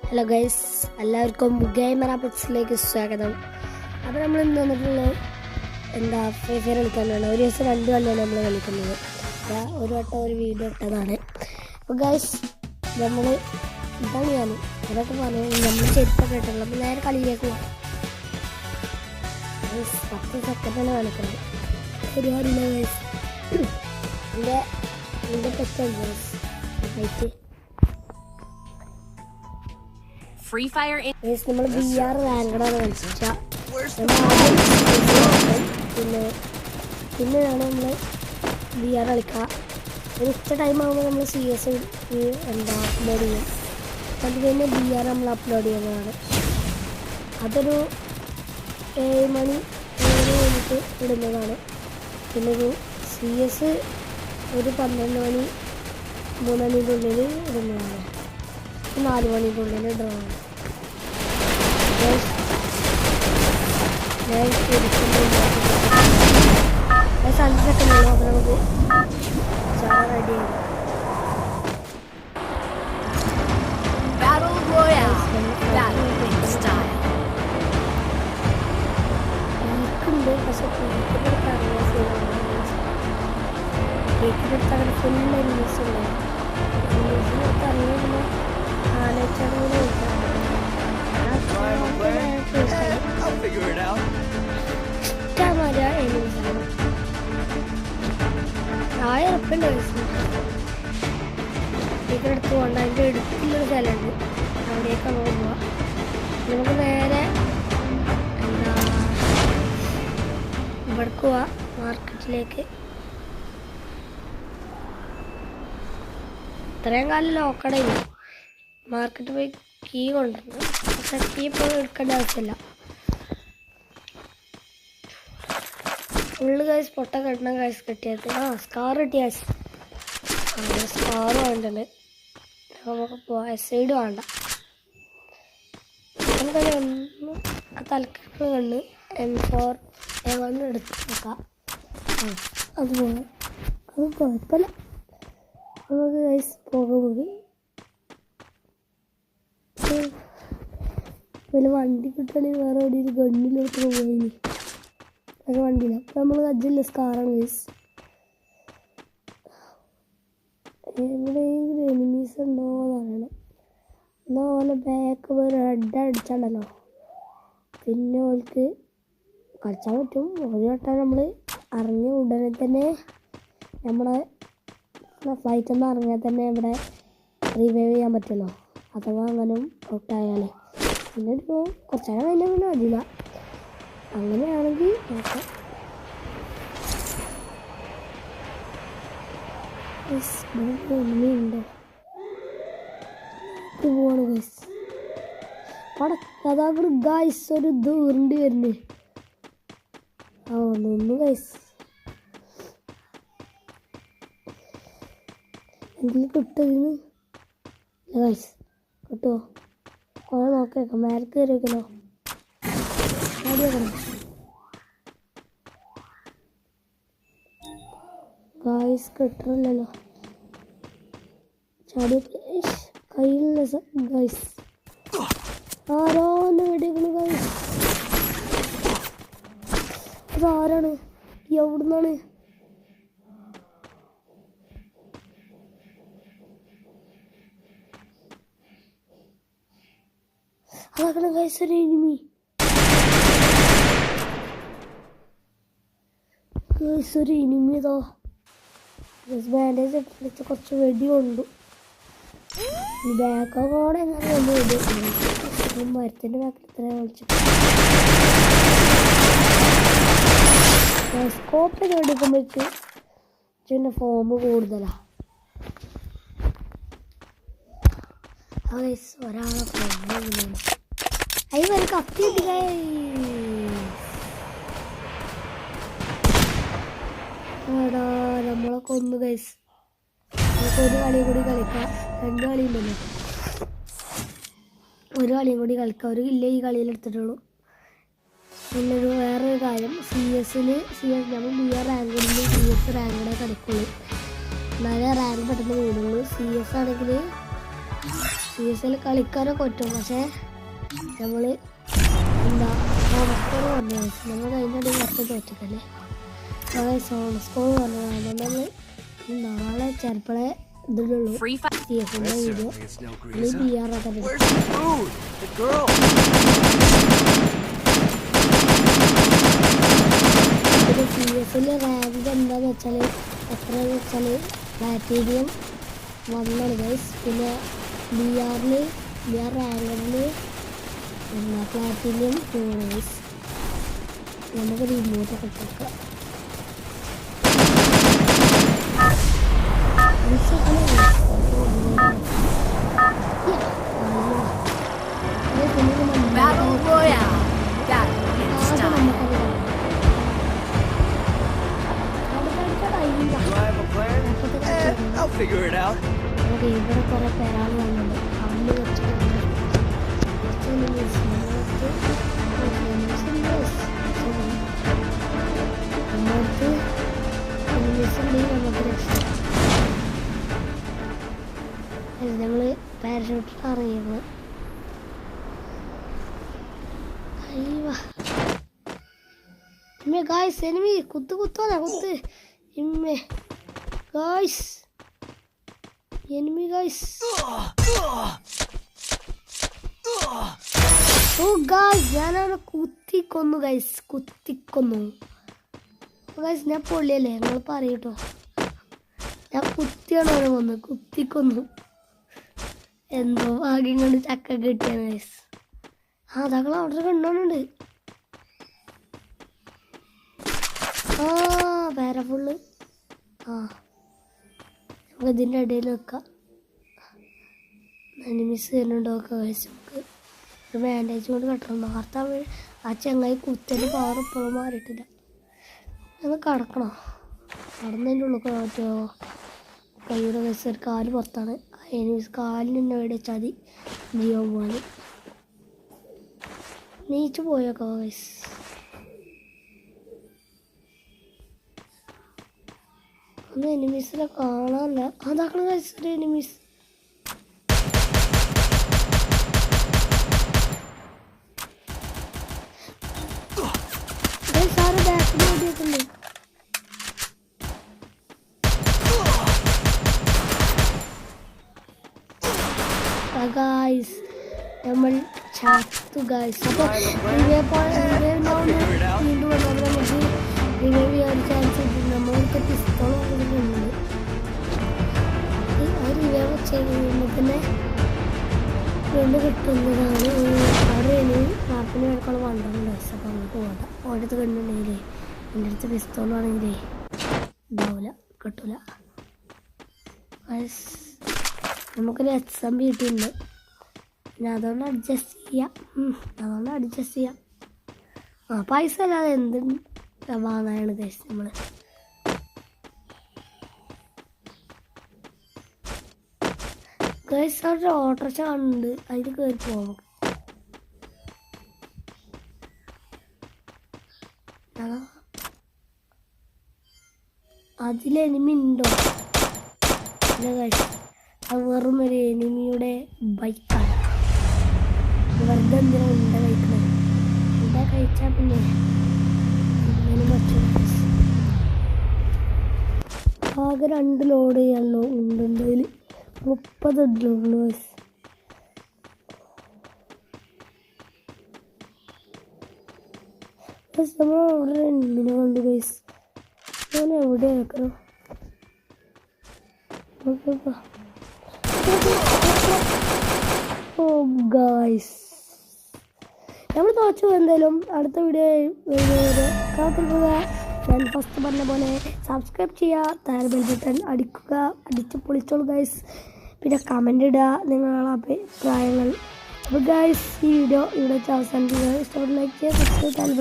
Hello guys, എല്ലാവർക്കും gamer ആപ്പക്സിലേക്ക് സ്വാഗതം. അപ്പോൾ നമ്മൾ ഇന്ന് വന്നിട്ടുള്ളത് ഫ്രീ ഫയർ കളിക്കാനാണ്. ഒരു ദിവസം 2 കളിയാണ് നമ്മൾ കളിക്കുന്നത്. ഒരു വട്ടം ഒരു വീഡിയോ ഇട്ടതാണ്. അപ്പോൾ ഗൈസ്, നമ്മൾ ഇതാണ് അതൊക്കെ പറയുന്നത് നമ്മൾ ചെരുപ്പൊക്കെ ഇട്ടുള്ളത്. അപ്പോൾ നേരെ കളിയിലേക്ക് പോകും. 10 സെക്കൻഡാണ് കാണിക്കുന്നത്. ഒരുപാടില്ല ഗൈസ്. എൻ്റെ തെറ്റാണ് ഗൈസ്. ഹൈറ്റ് Free Fire നമ്മൾ VR റാങ്കഡാണ് കളിച്ചാൽ പിന്നെയാണ് നമ്മൾ VR കളിക്കുക. ഒരു ഉച്ച ടൈം ആകുമ്പോൾ നമ്മൾ CS അപ്ലോഡ് ചെയ്യും. അത് കഴിഞ്ഞ് VR നമ്മൾ അപ്ലോഡ് ചെയ്യുന്നതാണ്. അതൊരു 7 മണി 7 മണിക്ക് ഇടുന്നതാണ്. പിന്നെ ഒരു CS ഒരു 12 മണി 3 മണിയുടെ ഉള്ളിൽ ഇടുന്നതാണ്. 4 മണിയുടെ ഉള്ളിൽ ഇടുന്നതാണ്. ഞാൻ 5 സെക്കൻഡ് ഉള്ളൂ. അപ്പോൾ നമുക്ക് ചായ റെഡി ചെയ്യും. Battle Royale Battle Style. പീക്കുണ്ട്, പക്ഷെ പീക്കിനെടുത്ത് ഫുൾ എനിമീസ് ഉണ്ടാവും. എനിമീസിനെടുത്ത് അറിയുമ്പോൾ ആലോചിച്ചാണ് I'll figure it out. ഇഷ്ടമായ എനിമീസാണ്. ഉറപ്പുണ്ട് പീക്കിനെടുത്ത് പോകണ്ട. അതിൻ്റെ എടുത്തുള്ളൊരു സ്ഥലമുണ്ട്, അവിടേക്ക് നമുക്ക് പോവാം. നമുക്ക് നേരെ ഇവിടേക്ക് പോവാം, മാർക്കറ്റിലേക്ക്. ഇത്രയും കാലം ലോക്കഡായി. മാർക്കറ്റ് പോയി കീ കൊണ്ടുവന്നു. പക്ഷെ കീ ഇപ്പോൾ എടുക്കേണ്ട ആവശ്യമില്ല. ഫുള്ള് കാശ് പൊട്ടൊക്കെ ഇടണം. കാശ് കിട്ടിയത് സ്കാർ കിട്ടിയ കാശ് സ്കാർ വേണ്ടത്. നമുക്ക് പോവാം. സൈഡ് വേണ്ട. നമുക്കത് ആ തലക്കെട്ട് കണ്ട് M4A1 എടുത്ത് നോക്കാം. അത് പോകാം. അത് കുഴപ്പമില്ല. നമുക്ക് കാശ് പോകുന്നത് പിന്നെ വണ്ടി കിട്ടുകയാണെങ്കിൽ വേറെ എവിടെയും ഗണ്ണിലോട്ട് പോയി. അത് വണ്ടിയില്ല. അപ്പം നമ്മൾ കജ്ജില്ല, സ്കാറാണ് ഗൈസ്. എവിടെയെങ്കിലും എനിമീസ് ഉണ്ടോ എന്നറിയണം. എന്നാൽ ഓലെ ബാക്ക് ഒരു ഹെഡ് അടിച്ചാണ്ടല്ലോ, പിന്നെ ഓൾക്ക് കളിച്ചാൻ പറ്റും. ഒരു വട്ടം നമ്മൾ ഇറങ്ങിയ ഉടനെ തന്നെ നമ്മളെ ഫ്ലൈറ്റിൽ നിന്ന് ഇറങ്ങിയാൽ തന്നെ ഇവിടെ റിവൈവ് ചെയ്യാൻ പറ്റുമല്ലോ, അഥവാ അങ്ങനെ ഔട്ടായാലേ. പിന്നെ ഒരു കുറച്ച് നേരം കഴിഞ്ഞാൽ പിന്നെ അതില്ല. അങ്ങനെയാണെങ്കിൽ നോക്കാം. ഉണ്ടോ പോവാണ് ഗൈസ്. അതാകും ഗൈസ് ഒരു ദൂരണ്ട് വരുന്നേ. നിന്ന് ഗൈസ് എന്തെങ്കിലും കിട്ടുന്നു ഗൈസ്. കിട്ടുമോ? കുറെ നോക്കിയേക്കാം. മേലെ കയറി വെക്കലോ. ഗൈസ് കിട്ടണില്ലല്ലോ. ചാടി കയ്യിലുള്ള ഗൈസ് ആരോന്ന് വെടിയേക്കണു ഗൈസ്. അതാരാണ്? എവിടുന്നാണ്? അതാക്കണം ഗൈസ് ഒരു എനിമി. ഒരു എനിമിതോ ബാൻഡേജ് ഇട്ടിട്ട് കുറച്ച് വെടി കൊണ്ടു. ബാക്കൊക്കെ കൂടെ എങ്ങനെ ഒന്ന് വെടി മരത്തിൻ്റെ ബാക്കിൽ ഇത്ര വിളിച്ചിട്ട് സ്കോപ്പിൽ വെടിക്കുമ്പോഴേക്ക് പിന്നെ ഫോം കൂടുതലാണ്. ഒരാളെ ഫോം അതിൽ കത്തി കിട്ടി. എടാ നമ്മളൊക്കെ ഒന്ന് ഗൈസ്. നമുക്ക് ഒരു കളിയും കൂടി കളിക്കാം. 2 കളിയുണ്ടല്ലോ. ഒരു കളിയും കൂടി കളിക്കാം. ഒരു കില്ല ഈ കളിയിൽ എടുത്തിട്ടുള്ളൂ. പിന്നെ വേറൊരു കാര്യം, CS നമ്മൾ VR റാങ്കിൽ CS റാങ്കിടെ കളിക്കുള്ളൂ. എന്നാലേ റാങ്ക് പെട്ടെന്ന് കൂടുള്ളൂ. CS ആണെങ്കിൽ CS കളിക്കാനൊക്കെ പറ്റും. പക്ഷേ നമ്മൾ എന്താ സോൺ സ്കോർ പറഞ്ഞു നമ്മൾ അതിൻ്റെ ഇടയിൽ കുറച്ച് തോറ്റിക്കല്ലേ. നമ്മളെ സോൺ സ്കോർ പറഞ്ഞതാണ്. അതുകൊണ്ട് നമ്മൾ നാളെ ചിലപ്പോഴേ ഇതിലുള്ളൂ CS-ൻ്റെ വീഡിയോ. അല്ലെങ്കിൽ BR ഒക്കെ Where's the food? The girl. പിന്നെ CS-ൽ റാങ്ക് എന്താണെന്ന് വെച്ചാൽ എത്രയെന്ന് വെച്ചാൽ പ്ലാറ്റീനിയം 1 ആണ് ഗൈസ്. പിന്നെ BR റാങ്കിൽ എന്താ പ്ലാറ്റീനിയം 2 ആണ് ഗൈസ്. നമുക്ക് റിമോട്ടൊക്കെ കൊടുക്കാം. Battle Royale. Battle style. Do I have a plan? I'll figure it out. ഇവിടെ കുറെ പേരാൾ വന്നുണ്ട്. അവന് നമ്മള് പാരഷൂട്ടിട്ട് ഇറങ്ങിയത്. ഗായ്സ് എനിമി കുത്തോല കുത്ത് ഇമ്മേ ഗായ്സ് എനിമി ഗായ്സ്. ഓ ഗായ്സ് ഞാനവനെ കുത്തിക്കൊന്നു ഗൈസ്, കുത്തിക്കൊന്നു ഗൈസ്. ഞാൻ പൊള്ളിയല്ലേ നിങ്ങൾ പറയൂട്ടോ. ഞാൻ കുത്തിയാണ് അവനെ വന്ന് കുത്തിക്കൊന്നു. എന്തോ ഭാഗ്യം കൊണ്ട് ചക്ക കിട്ടിയാണ് ഗൈസ്. അതാക്കൾ അവിടെ കണ്ടോണ്ട്. പേര ഫുള്ള്. നമുക്ക് ഇതിൻ്റെ ഇടയിൽ വെക്കാം. എനിമീസ് വരുന്നുണ്ടോ ഗൈസ്. നമുക്ക് ഒരു ബാൻഡേജ് കൊണ്ട് കെട്ടണം. നേരത്തെ ആ ചങ്ങായി കുത്തല് പവർ ഇപ്പോഴും മാറിയിട്ടില്ല. ഞങ്ങൾ കടക്കണോ? കടന്നതിൻ്റെ ഉള്ളിൽ പറ്റുമോ? കൈയുടെ ഗൈസ് ഒരു കാല് പുറത്താണ്. എനിമീസ് കാലിന് തന്നെ എവിടെ വെച്ചാൽ മതി ജീവൻ പോകാൻ. നീച്ച് പോയേക്കോ ഗൈസ്. ഒന്നും എനിമീസിനെ കാണാനില്ല. അതാക്കണം ഗൈസ് ഒരു എനിമീസ്. സാറ് ബാക്കിൽ ഓടിയിട്ടുണ്ട്. ഗൈസ് നമ്മൾ ചത്തു ഗൈസ്. അപ്പോൾ വീണ്ടും വന്നാൽ നമുക്ക് റിവൈവ് ചെയ്യാൻ ചാൻസ് ഉണ്ട്. നമ്മൾക്ക് പിസ്തോൾ കൊടുക്കുന്നുണ്ട്. അത് റിവൈവ് ചെയ്യുമ്പോൾ തന്നെ വീണ്ടും കിട്ടുന്നതാണ്. അവിടെ ഇനി നാട്ടിന് കിടക്കാനുള്ള വണ്ടറുണ്ട് ഗൈസ്. അപ്പോൾ അങ്ങോട്ട് പോകണ്ട. ഓടത്ത് കണ്ടിട്ടുണ്ടെങ്കിലേ എൻ്റെ അടുത്ത് പിസ്തോളാണെങ്കിലേ ഉണ്ടാവില്ല, കിട്ടില്ല ഗൈസ്. നമുക്കൊരു XMB കിട്ടിയിട്ടുണ്ട്. പിന്നെ അതുകൊണ്ട് അഡ്ജസ്റ്റ് ചെയ്യാം. പൈസ അല്ലാതെ എന്ത് വാങ്ങാനാണ് ഗൈസ് നമ്മൾ. ഗൈസ് അവിടെ ഓട്ടോറിക്ഷ കാണുന്നുണ്ട്. അതിൽ കയറി പോകാം. അതിലെനിമി ഉണ്ടോ? ഇല്ല ഗൈസ്, അത് വെറും ഒരു എനിമിയുടെ ബൈക്കാണ്. വെറുതെ എന്തിനാ ഉണ്ട കഴിക്കുന്നത്? ഉണ്ട കഴിച്ചാൽ പിന്നെ ആകെ 2 ലോഡ് ചെയ്യാനോ ഉണ്ടെങ്കിൽ 30 ഉള്ളൂ ഗൈസ്. നമ്മൾ അവിടെ എന്തിനെ കൊണ്ട് ഗൈസ് ഞാൻ എവിടെ വെക്കണം? ഓ ഗൈസ് നമ്മൾ തോച്ചു. എന്തായാലും അടുത്ത വീഡിയോ കാത്തിരിക്കുക. ഞാൻ ഫസ്റ്റ് പറഞ്ഞ പോലെ സബ്സ്ക്രൈബ് ചെയ്യുക, താഴെ ബെൽ ബട്ടൺ അടിച്ച് പൊളിച്ചോളൂ ഗൈസ്. പിന്നെ കമൻ്റ് ഇടുക നിങ്ങളുടെ അഭിപ്രായങ്ങൾ. അപ്പോൾ ഗൈസ് ഈ വീഡിയോ ഇവിടെ അവസാനിക്കുക. ഇഷ്ടപ്പെട്ട ലൈക്ക് ചെയ്യുക, സബ്സ്ക്രൈബ്